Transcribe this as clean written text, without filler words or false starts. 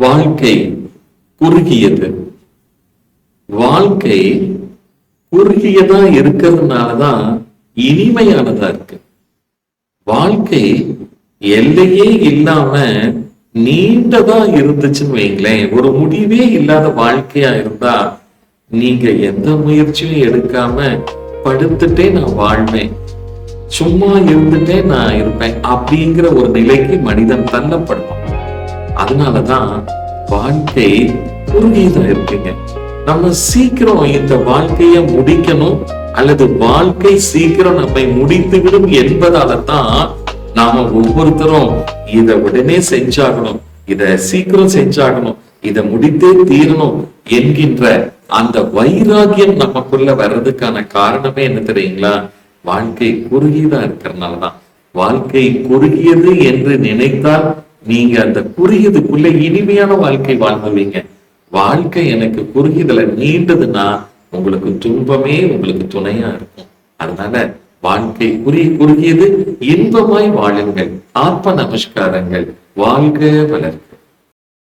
வாழ்க்கை குறுகியது. வாழ்க்கை குறுகியதா இருக்கிறதுனாலதான் இனிமையானதா இருக்கு. வாழ்க்கை எல்லையே இல்லாம நீண்டதா இருந்துச்சுன்னு வைங்களேன், ஒரு முடிவே இல்லாத வாழ்க்கையா இருந்தா நீங்க எந்த முயற்சியும் எடுக்காம படுத்துட்டே நான் வாழ்வேன், சும்மா இருந்துட்டே நான் இருப்பேன் அப்படிங்கிற ஒரு நிலைக்கு மனிதன் தள்ளப்படுவான். அதனாலதான் வாழ்க்கை குறுகியதா இருக்குங்க. நம்ம சீக்கிரம் இந்த வாழ்க்கைய முடிக்கணும் அல்லது வாழ்க்கை சீக்கிரம் நம்மை முடித்துவிடும் என்பதால தான் நாம ஒவ்வொருத்தரும் இதை உடனே செஞ்சாகணும், இத சீக்கிரம் செஞ்சாகணும், இதை முடித்தே தீரணும் என்கின்ற அந்த வைராகியம் நமக்குள்ள வர்றதுக்கான காரணமே என்ன தெரியுங்களா? வாழ்க்கை குறுகியதா இருக்கிறதுனாலதான். வாழ்க்கை குறுகியது என்று நினைத்தால் நீங்க அந்த குறுகியதுக்குள்ள இனிமையான வாழ்க்கை வாழ்ந்துவீங்க. வாழ்க்கை எனக்கு குறுகியதுல நீண்டதுன்னா உங்களுக்கு துன்பமே உங்களுக்கு துணையா இருக்கும். அதனால வாழ்க்கை குறுகியது, இன்பமாய் வாழுங்கள். ஆத்ம நமஸ்காரங்கள். வாழ்க வளர்க.